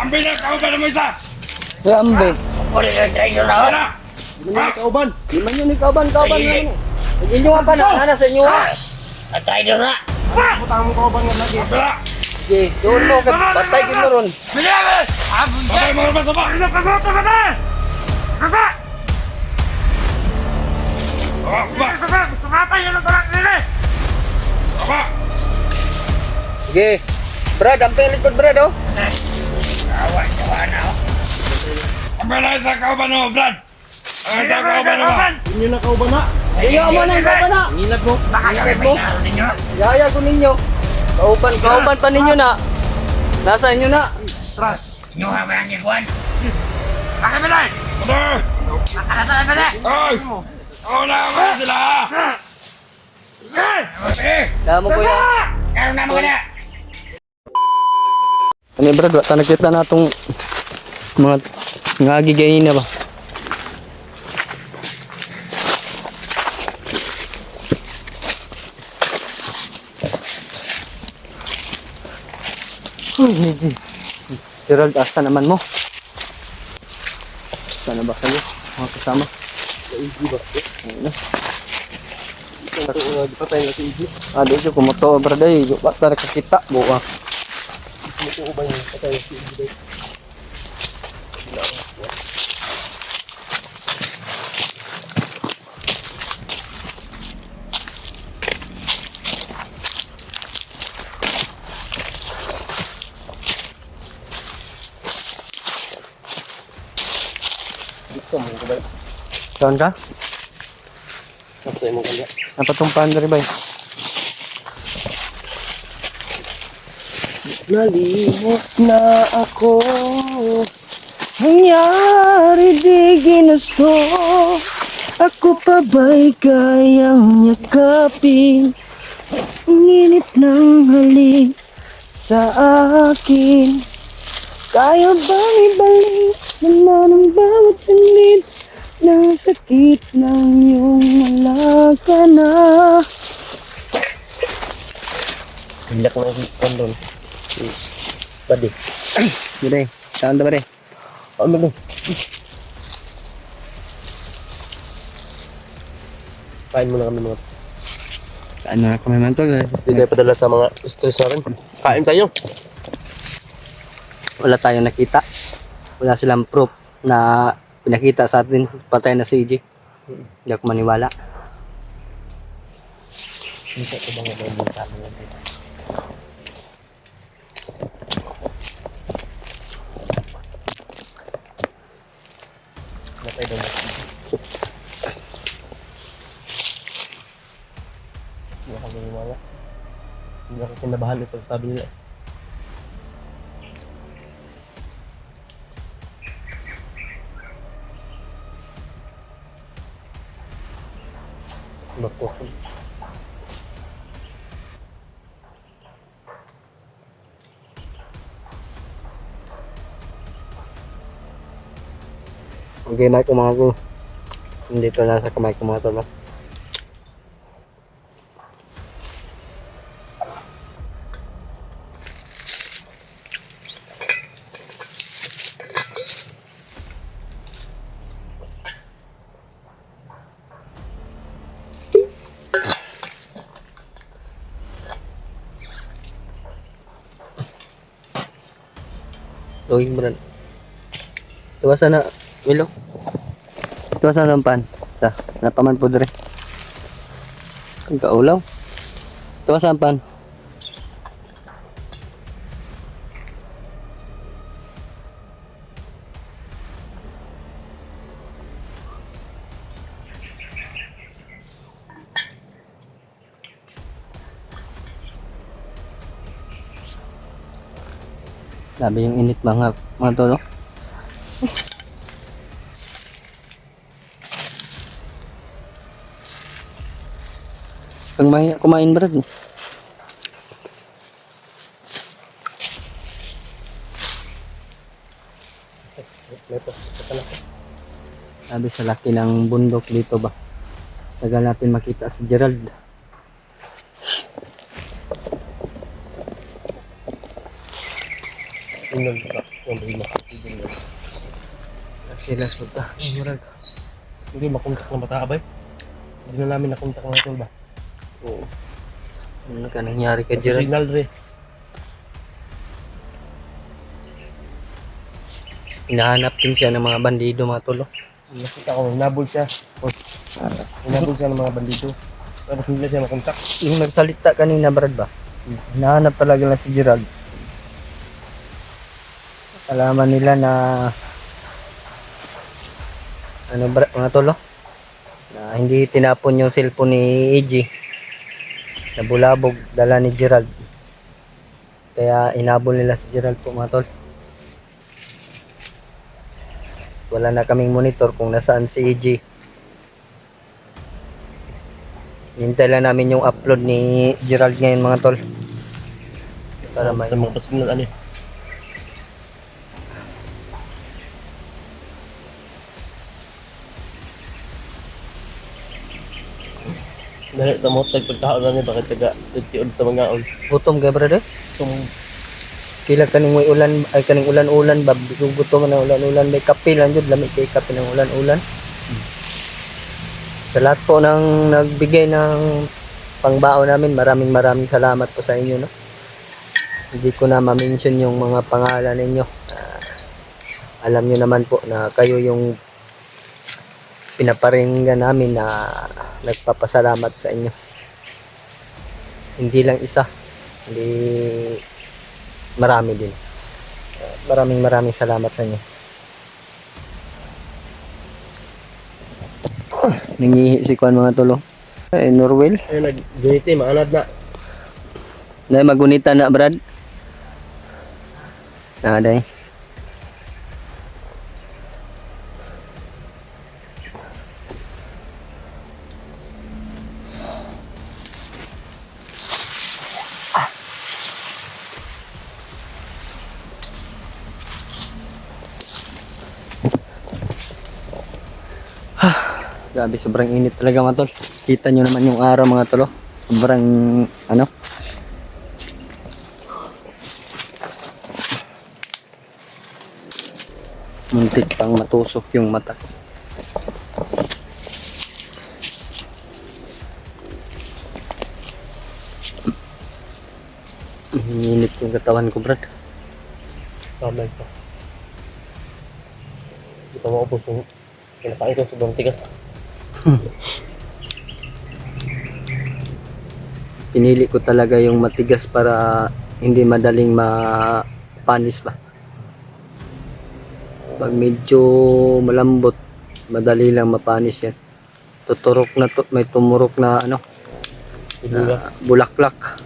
Ambil na kauban mo isa. Kuya Ambe. Uli yung trader na. Wala. Kauban. Di man yun ni kauban naman. Inyo nga pa na, nana sa inyo ha. Ang trader na. Putang mo kauban nga lagi. Wala. Sige, doon mo, patay ko ron. Bilaban! Abong Patay siya! mo rin sa ba? Pagkota ka na! Kaka! Ba. Kaka! Kumapay yun ang tarang nila! Ba. Sige. Brad, ang pelikod Brad oh. Awan, jawa na ako. Ambil na isa kauban mo, Brad. Ang isa kauban mo ba? Inyo na kauban na. Inyo mo na yung kauban na. Ingilad mo. Baka kami may laro ninyo. Yaya ko ninyo. Kauban pa ninyo na. Nasa inyo na. Inyo nga ba ang ikuan? Baka ba lang? Patay. Makalatan ba na? Ay. Oo na ako sila. Eh. Damo ko ya. Karoon na mga na! Ano Brad, wata nakita na itong mga ngagigay na ba? Gerald, asa naman mo? Sana ba kayo? Mga kasama? Easy ba? Ayun na. Di pa tayo na si Easy. Di kumoto Brad ay. Basta nakakita. Buka. Kumoto ba yun? Patay si Easy. Saan ka? Napatumpahan na rin ba yun? Nalimot na ako. Nangyari di ginusto. Ako pa ba'y kayang yakapin? Ang init ng halik sa akin. Kaya bang ibalik naman ang bawat sanid ng sakit ng iyong malaka na? Bilak na yung kondon. Badi. Bade, saan na bade? Ano ba? Kain muna kami mga. Kain muna kami man to. Hindi tayo padala sa mga stress natin. Kain tayo. Wala tayong nakita. Wala silang proof na pinakita sa atin. Patay na si EJ. Hindi ako maniwala. Hindi ko ba nga yung bintang natin? Natay daw natin. Hindi ako maniwala. Hindi ako kinabahan ito sabi nila. Bakit? Okay, naik ko mga ko. Dito na sa kamay ko mga tolo. Loging beran. Tuwa sana, Milo. Tuwa sana ang pan. Ta, napaman po dire. Ang kaulaw. Tuwa sana ang pan. Sabi yung init mga tolo. Kung may kumain Brad. Sabi sa laki ng bundok dito ba. Tagal natin makita si Gerald. Hindi makakitibin mo. Nagsilas po ta. Murag. Hindi makontak na bata abay. Hindi na namin nakontak ng tol ba? Oo. Ano ka nangyari kay Kasi Gerald? signal re. Hinahanap din siya ng mga bandido mga tol. Oh. Nakita ko, hinabol siya. Oh, hinabol siya ng mga bandido. Tapos hindi na siya makontak. Yung nagsalita kanina Brad ba? Hinahanap talaga na si Gerald. Alaman nila na ano mga tol, oh? Na hindi tinapon yung cellphone ni EG. Nabulabog dala ni Gerald. Kaya inabol nila si Gerald po mga tol. Wala na kaming monitor kung nasaan si EG. Hintay lang namin yung upload ni Gerald ngayon mga tol. Para may mga pasignal ano. Dali, tamot nagpagkaon na niya, bakit taga nagtiod sa mga on. gutom kay brother. Itong Kila kaning may ulan ay kaning ulan-ulan ba gutom na ulan-ulan may kape lang jud lamig kay kape ng ulan-ulan. Sa lahat po ng nagbigay ng pangbaon namin, maraming salamat po sa inyo, no. Hindi ko na ma-mention yung mga pangalan ninyo. Alam niyo naman po na kayo yung pinaparinggan namin na nagpapasalamat sa inyo. Hindi lang isa, hindi marami din. Maraming salamat sa inyo. Nangihi si Kwan mga tulo. Ay, Norwell. ay nag-JT, maanad na. Dahil magunita na, Brad. Dahil. Grabe, sobrang init talaga mga tol. Kita nyo naman yung araw mga tol. Oh. Sobrang ano. Muntik pang matusok yung mata ko. Init yung katawan ko, Brad. Tama ito. Hindi pa maupos yung kinakain ko sa sobrang tigas. Pinili ko talaga yung matigas para hindi madaling mapanis ba. Pag medyo malambot, madali lang mapanis yan. Tuturok na to, may tumurok na ano, na bulaklak.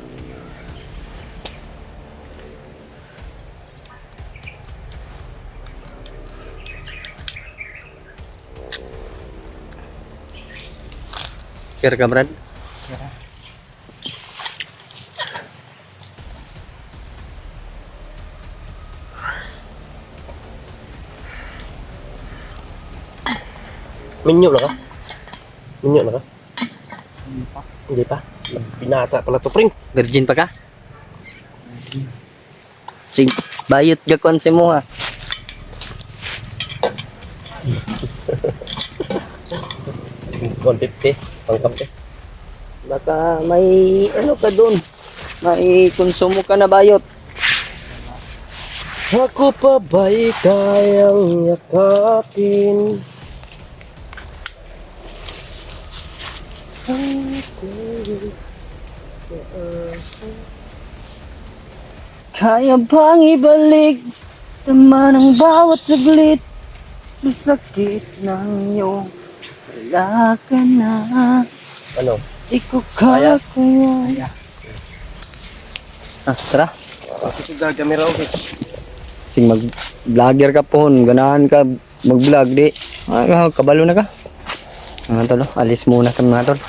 Care ka, Brad? Minyo na ka? Minyo na ka? Hindi pa. Binata pala to, pring. Virgin pa ka? Sig, bayot gakon si mo ha. $150, pangkape. Baka may ano ka doon. May konsumo ka na bayot. Ako pa ba'y kayang yakapin? Kaya bang ibalik naman ang bawat saglit na sakit ng iyong wala ka na. Ano? Di ko kaya. Ah, tara. Pagkitigal camera okay. Sing mag-vlogger ka po, ganahan ka mag-vlog di. Ah, kabalo na ka. Mga tol, alis muna kami mga tol.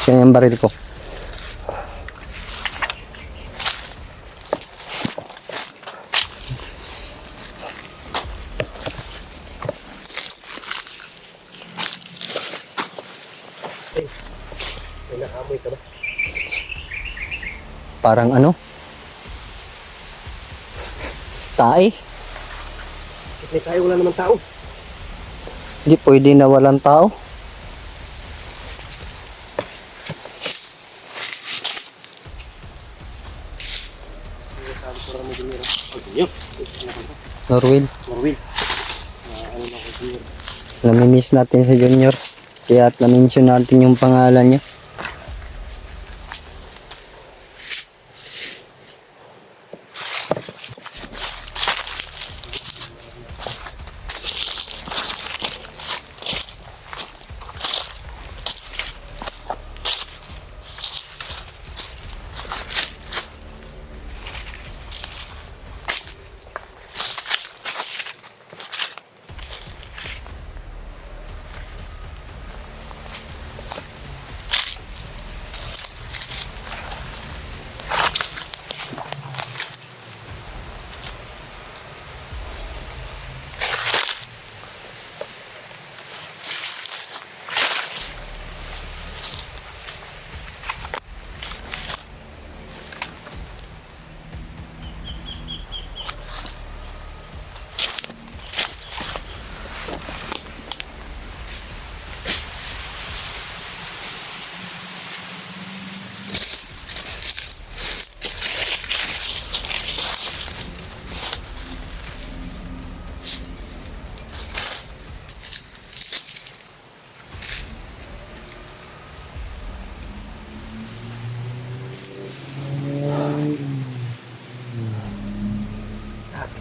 Kaya yung baril ko. May naamoy ka ba? Parang ano? Tae? May tayo, wala naman tao. Hindi pwede na walang tao. Norwin, Marwin. namimiss natin si Junior. Kaya at na-mention natin yung pangalan niya.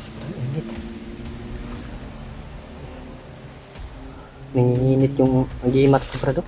Sobrang init. Nanginginit yung agimat ko, brado.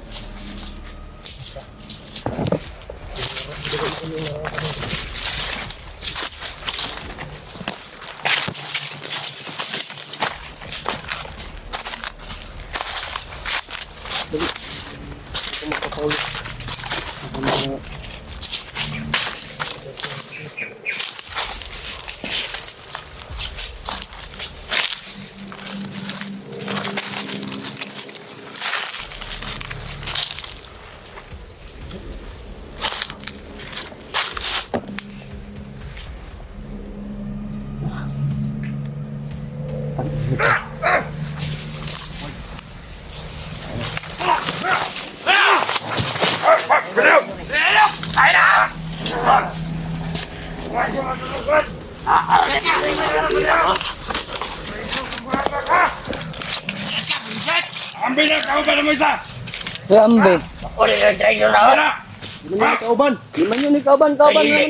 Ambil na kauban mo isa! Kaya ambe. Uli yung traidor na Ambil ako. na! Hindi kauban. Lima yun, kauban Sige. naman eh.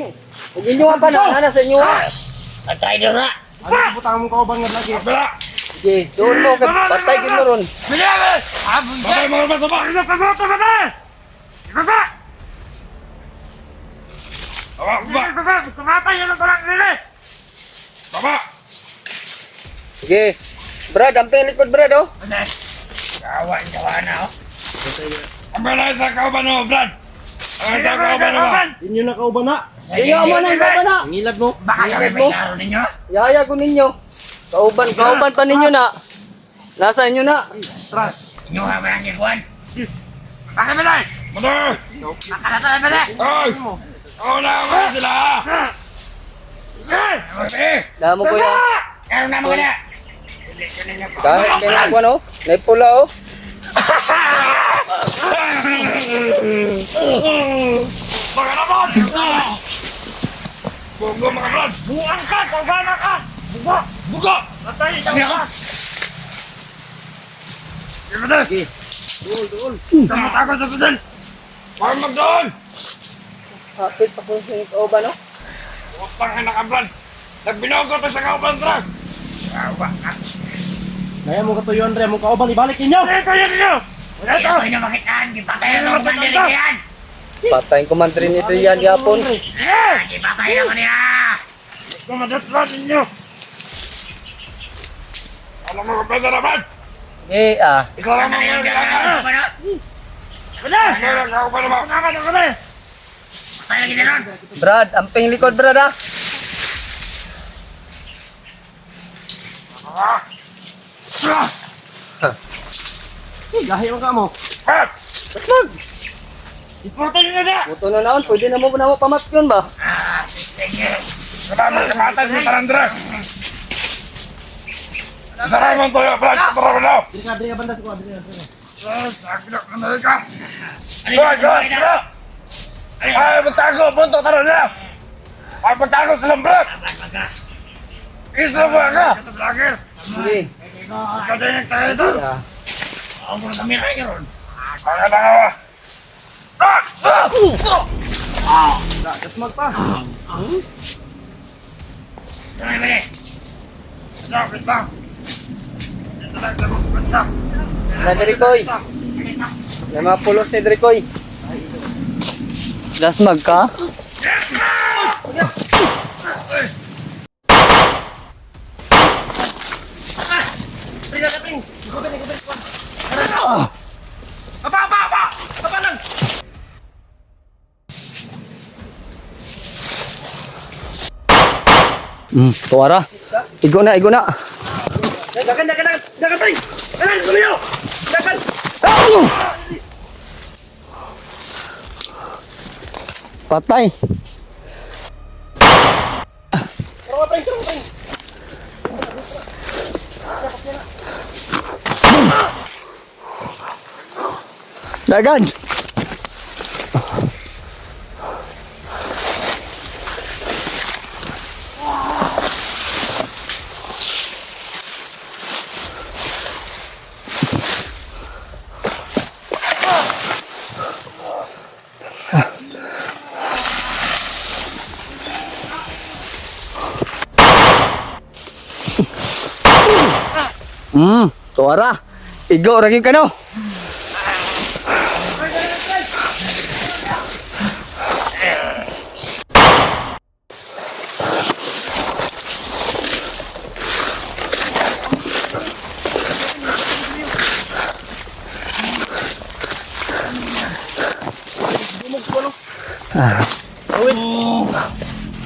Huwag inyo nga pa na, nasa inyo nga. Ang traidor na. Ano butang mong kauban nga lagi? Ambil na! Sige, doon mo, patay ka mo ron. Bilaban! Abong Babay mga basa ba? Baba! Baba! Sige. Brad, amping likod, Brad, oh. Gawa na ako. Ambil na isa kauban mo, Brad! Ang isa kauban mo! Inyo na kauban na. Inyo mo na, kauban na. Ang ilad mo. Baka kami may laro ninyo. Yaya ko ninyo. Kauban pa ninyo na. Nasa inyo na. Inuha mo lang yung kuwan. Baka mo lang. Mano! Makalatan mo na. Ay! Una mo sila! Ay! Damo ko yan. Ano na mo na? Kahit kailan ko, no? Naipula, oh. Baka naman! Bugo mga Brad! Buang ka! Kagana ka! Bugo! Bugo! Patay isang ka! Sige na! Dool. Kamu takot sa pisil! Huwag magdoon! Kapit pa ko sa kauban, oh. Huwag pang anak ang Brad! Nagbinogo to sa kauban, Brad! Kaya mo katuyon re, mong kauban ibalik inyo. Ito yan niyo! Ito! Ito yung makitaan! Gipatayan mo ba nila yan? Patayin ko man rin ito yan, yapon. Gipatayan mo niya! Kumadat Brad ninyo! Alam mo kung na Brad! Eh, ah. Isa lang Ano mga yung kailangan! gagawin? Ano lang kauban naman! Patay lagi na ron! Brad, amping likod, Brad, ah. Gahi mo ka mo. Brad! Baslag! Iporto nyo na na! Buto na naon, pwede na mo pamat yun ba? Sige. Salamat kamatan sa tarandra! Salamat to yung Brad! Tara na! Diri ka banda ko, diri ka. Sakilak na na ka! Alin Goy, ka, goy, tara! Ay, magtago! Punto, tara na! Ay, magtago sa Brad! Pagka. Isa ba ka? Sa vlogger! Sige. Ikaw din yung tayo ito! Ako mo kami rin ron. Mga nangawa! Kasmag pa. Tuloy ba rin? Stop, stop! Ito lang sa mga stop! Na Drikoy. May mga pulos ni Drikoy. Kasmag ka? Tuwara. Igo na, igo na. Dagan tay. Dagan sumiyo. Dagan. Patay. Dagan. Tuwara. Igo lagi ka no.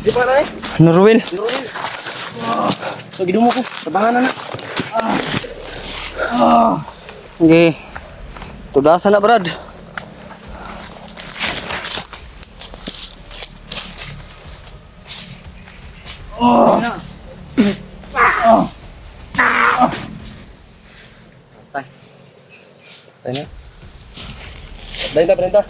Di pa na eh. Norwil. So gidumo ko, tabangan na. Okay. Tudasan na Brad. Patay. Patay na. Benta.